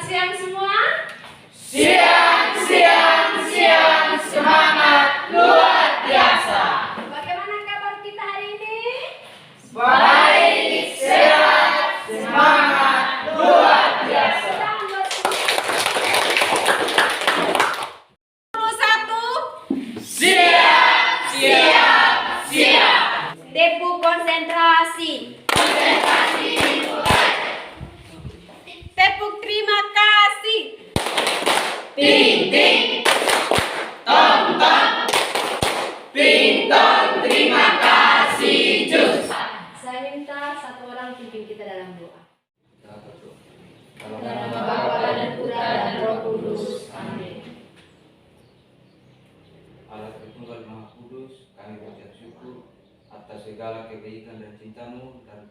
siang semua. Siang, semangat luar biasa. Bagaimana kabar kita hari ini? Baik, sehat, semangat luar biasa. Siap. Tepuk konsentrasi. Tepuk terima kasih. Ting, tom, pington, terima kasih, jus. Saya minta satu orang pimpin kita dalam doa. Dalam nama Bapa dan Putra dan Roh Kudus. Amin. Allah Tritunggal Maha Kudus, kami mengucap syukur atas segala kebaikan dan cinta-Mu dan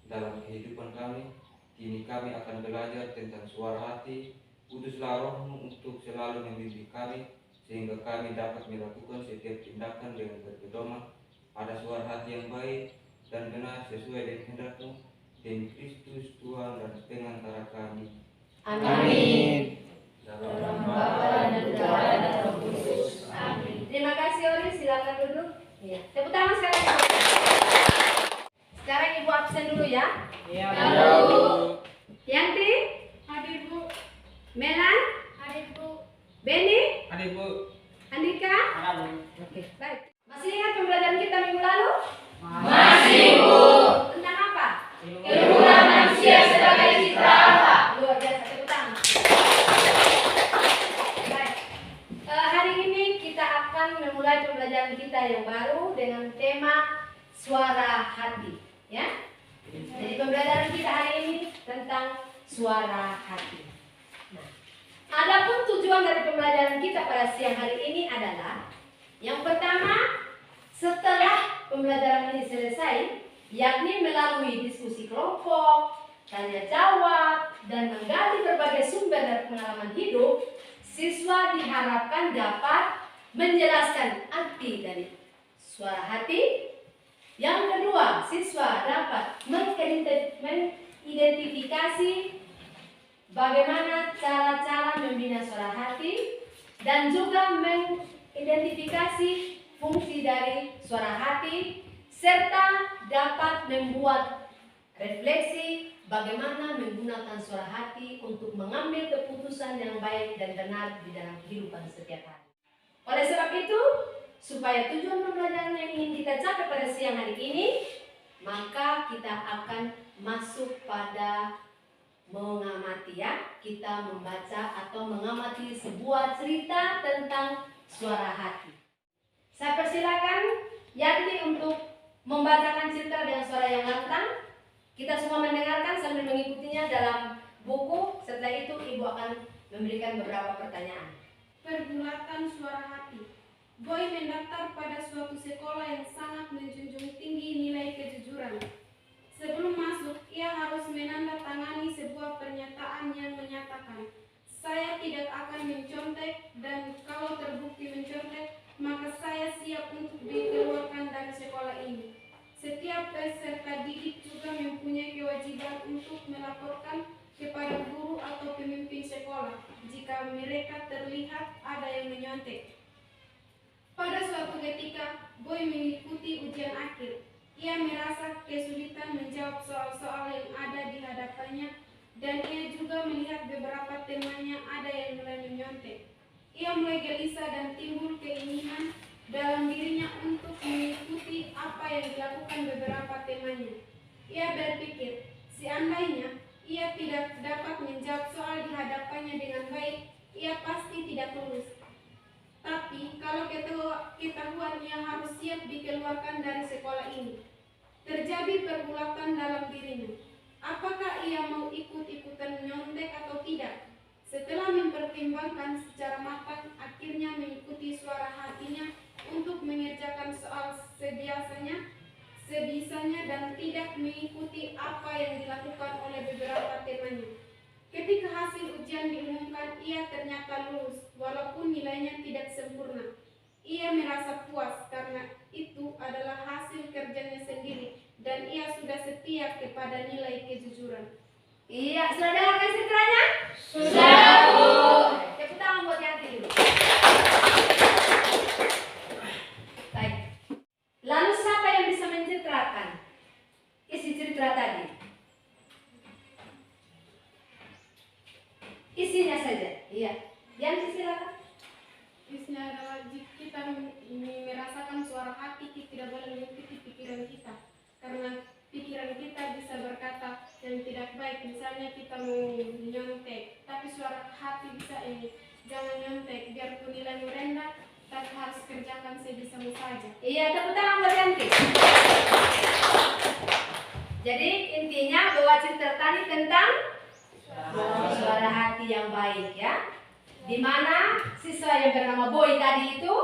dalam kehidupan kami. Kini kami akan belajar tentang suara hati. Kuduslah Roh-Mu untuk selalu membimbing kami, sehingga kami dapat melakukan setiap tindakan dengan berpedoman pada suara hati yang baik dan benar sesuai dengan kehendak-Mu. Demi Kristus Tuhan dan pengantara kami. Amin. Dalam Nama nama Bapa dan Putra dan Roh Kudus. Amin. Terima kasih Ori, silakan duduk. Iya. Tepuk tangan sekali. Sekarang Ibu absen dulu ya. Halo. Yanti, Hadir Bu, Melan, hadir Bu, Beni, Adik Bu. Andika. Oke, baik. Masih ingat pembelajaran kita minggu lalu? Masih, Bu. Tentang apa? Kedua manusia sebagai citra Allah. Luar biasa, tepuk tangan. Baik. Hari ini kita akan memulai pembelajaran kita yang baru dengan tema suara hati, ya. Jadi pembelajaran kita hari ini tentang suara hati. Nah, adapun tujuan dari pembelajaran kita pada siang hari ini adalah yang pertama, setelah pembelajaran ini selesai, yakni melalui diskusi kelompok, tanya jawab, dan menggali berbagai sumber dari pengalaman hidup, siswa diharapkan dapat menjelaskan arti dari suara hati. Yang kedua, siswa dapat mengidentifikasi bagaimana cara-cara membina suara hati dan juga mengidentifikasi fungsi dari suara hati serta dapat membuat refleksi bagaimana menggunakan suara hati untuk mengambil keputusan yang baik dan benar di dalam kehidupan setiap hari. Oleh sebab itu, supaya tujuan pembelajaran yang ingin kita capai pada siang hari ini, maka kita akan masuk pada mengamati, ya. Kita membaca atau mengamati sebuah cerita tentang suara hati. Saya persilakan Yanti untuk membacakan cerita dengan suara yang lantang. Kita semua mendengarkan sambil mengikutinya dalam buku. Setelah itu Ibu akan memberikan beberapa pertanyaan. pergulatan suara hati. Boy mendaftar pada suatu sekolah yang sangat menjunjung tinggi nilai kejujuran. Sebelum masuk, ia harus menandatangani sebuah pernyataan yang menyatakan, "Saya tidak akan mencontek dan kalau terbukti mencontek, maka saya siap untuk dikeluarkan dari sekolah ini." Setiap peserta didik juga mempunyai kewajiban untuk melaporkan kepada guru atau pemimpin sekolah jika mereka terlihat ada yang menyontek. Pada suatu ketika, Boy mengikuti ujian akhir. Ia merasa kesulitan menjawab soal-soal yang ada di hadapannya dan ia juga melihat beberapa temannya ada yang mulai menyontek. Ia mulai gelisah dan timbul keinginan dalam dirinya untuk mengikuti apa yang dilakukan beberapa temannya. Ia berpikir, seandainya ia tidak dapat menjawab soal di hadapannya dengan baik, ia pasti tidak lulus. Tapi kalau ketahuan ia harus siap dikeluarkan dari sekolah ini, terjadi pergulatan dalam dirinya. Apakah ia mau ikut-ikutan menyontek atau tidak? Setelah mempertimbangkan secara matang, akhirnya mengikuti suara hatinya untuk mengerjakan soal sebisanya dan tidak mengikuti apa yang dilakukan oleh beberapa temannya. Ketika hasil ujian diumumkan, ia ternyata lulus, walaupun nilainya tidak sempurna. Ia merasa puas karena itu adalah hasil kerjanya sendiri dan ia sudah setia kepada nilai kejujuran. Iya, sudah dengarkan ceritanya? Sudah. Isinya saja. Iya. Yang silakan. Isinya adalah jika kita merasakan suara hati, kita tidak boleh mengikuti pikiran kita. Karena pikiran kita bisa berkata yang tidak baik. Misalnya kita mau nyontek, tapi suara hati bisa ini. Jangan nyontek, biarpun nilai rendah, tapi harus kerjakan sebisamu saja. Iya, tepuk tangan buat Yanti. Jadi intinya bahwa cerita tadi tentang suara hati yang baik ya. Di mana siswa yang bernama Boy tadi itu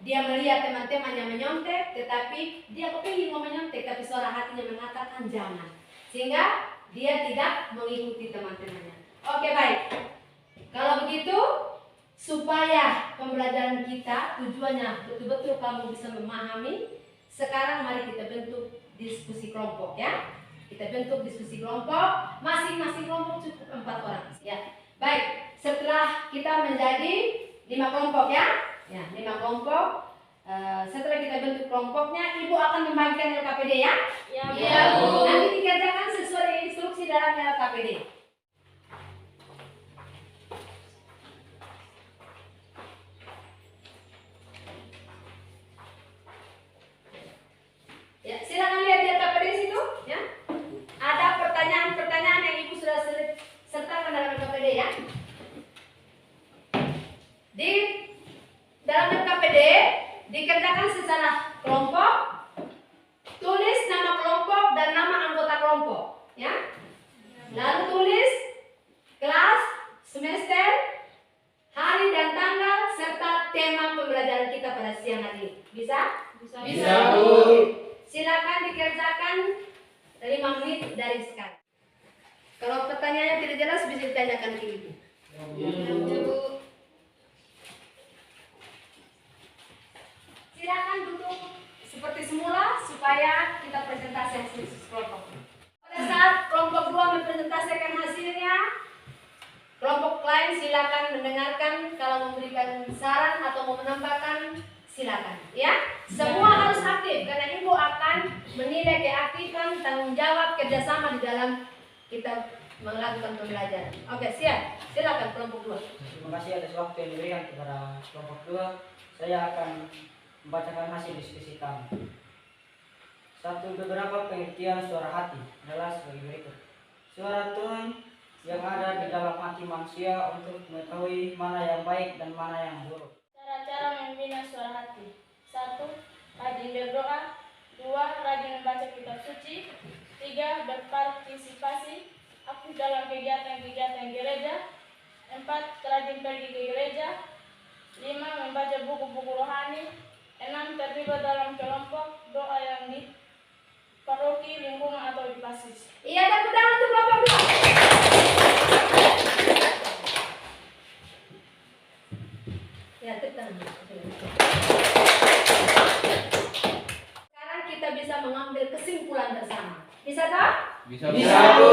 dia melihat teman-temannya menyontek, tetapi dia kepingin mau menyontek, tapi suara hatinya mengatakan jangan, sehingga dia tidak mengikuti teman-temannya. Oke, baik. Kalau begitu, supaya pembelajaran kita tujuannya betul-betul kamu bisa memahami, sekarang mari kita bentuk diskusi kelompok ya. Kita bentuk diskusi kelompok, masing-masing kelompok cukup 4 orang ya. Baik, setelah kita menjadi 5 kelompok ya, 5 kelompok. Setelah kita bentuk kelompoknya, Ibu akan membagikan LKPD ya? Iya, Bu. Nanti dikerjakan sesuai instruksi dalam LKPD. Ya, silakan lihat di LKPD situ ya. Ada pertanyaan-pertanyaan yang Ibu sudah sertakan dalam LKPD ya. Di dalam LKPD dikerjakan secara kelompok, tulis nama kelompok dan nama anggota kelompok ya. Lalu tulis kelas, semester, hari dan tanggal serta tema pembelajaran kita pada siang hari ini. Bisa? Bisa, Bu. Silakan dikerjakan 5 menit dari sekarang. Kalau pertanyaannya tidak jelas bisa ditanyakan ke Ibu. Silakan duduk seperti semula supaya kita presentasi hasil kelompok. Pada saat kelompok 2 mempresentasikan hasilnya, kelompok lain silakan mendengarkan. Kalau memberikan saran atau mau menambahkan, silakan ya. Semua harus aktif karena Ibu akan menilai keaktifan, tanggung jawab, kerjasama di dalam kita melakukan pembelajaran. Oke, siap. Silakan kelompok 2. Terima kasih atas waktu yang diberikan kepada kelompok 2. Saya akan membacakan hasil diskusi kami. 1. Beberapa pengertian suara hati adalah sebagai berikut. Suara Tuhan yang ada di dalam hati manusia untuk mengetahui mana yang baik dan mana yang buruk. Cara-cara membina suara hati. 1. Rajin berdoa. 2. Rajin membaca kitab suci. 3. Berpartisipasi aktif dalam kegiatan-kegiatan gereja. 4. Rajin pergi ke gereja. 5. Membaca buku-buku rohani. 6. Terlibat dalam kelompok doa yang di paroki, lingkungan atau di pasis. Iya, tepuk tangan untuk kelompok 2. Ya, tepuk tangan. Sekarang kita bisa mengambil kesimpulan bersama. Bisa tak? Bisa, Bu.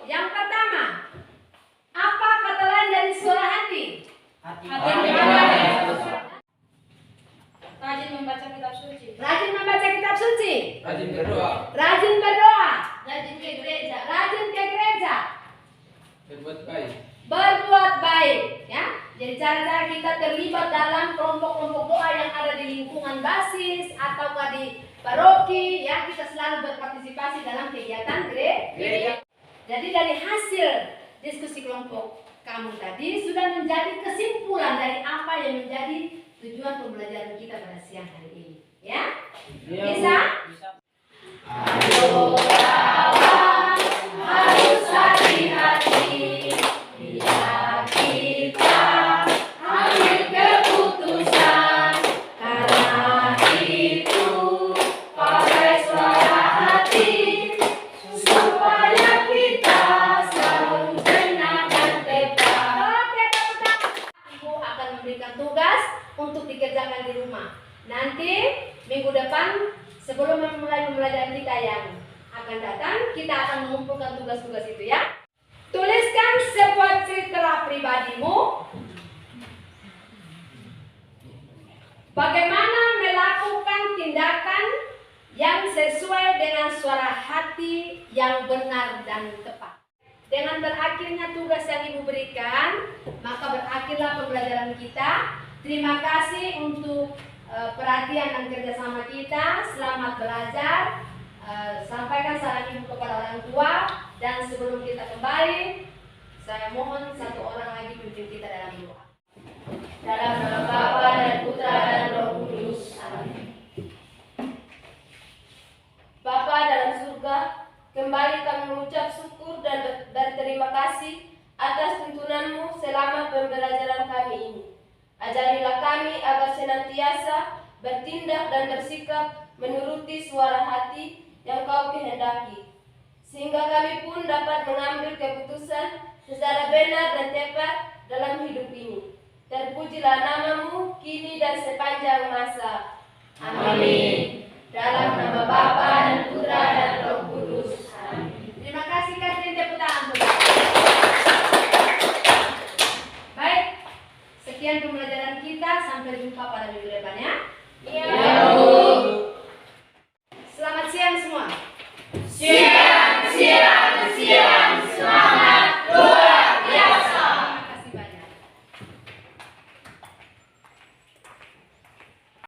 Yang pertama, apa kata lain dari suara hati? Hati. Rajin membaca kitab suci. Rajin membaca kitab suci. Rajin berdoa. Rajin berdoa. Rajin ke gereja. Rajin ke gereja. Berbuat baik. Berbuat baik ya. Jadi cara-cara kita terlibat dalam kelompok-kelompok doa yang ada di lingkungan basis atau di paroki ya, kita selalu berpartisipasi dalam kegiatan gereja. Jadi dari hasil diskusi kelompok kamu tadi sudah menjadi kesimpulan dari apa yang menjadi tujuan pembelajaran kita pada siang hari ini ya. Bisa? Ayo kawan, harus hati-hati bila kita ambil keputusan. Karena itu pakai suara hati supaya kita selalu benar dan tepat. Oke, teman-teman. Ibu akan memberikan tugas untuk dikerjakan di rumah. Nanti minggu depan sebelum memulai pembelajaran kita yang akan datang, kita akan mengumpulkan tugas-tugas itu ya. Tuliskan sebuah cerita pribadimu. Bagaimana melakukan tindakan yang sesuai dengan suara hati yang benar dan tepat. Dengan berakhirnya tugas yang Ibu berikan, maka berakhirlah pembelajaran kita. Terima kasih untuk perhatian dan kerjasama kita. Selamat belajar. Sampaikan salam ibu kepada orang tua. Dan sebelum kita kembali, saya mohon satu orang lagi pimpin kita dalam doa. Dalam nama Bapa dan Putra dan Roh Kudus. Amin. Bapa dalam surga, kembali kami mengucap syukur dan berterima kasih atas tuntunanmu selama pembelajaran kami ini. Ajarilah kami agar senantiasa bertindak dan bersikap menuruti suara hati yang kau kehendaki, sehingga kami pun dapat mengambil keputusan secara benar dan tepat dalam hidup ini. Terpujilah namamu kini dan sepanjang masa. Amin. Dalam nama Bapa dan Putra dan Roh Kudus. Amin. Terima kasih Katrin, tepuk tangan. Baik, sekian pembelajaran kita. Sampai jumpa pada minggu depan ya. Iya.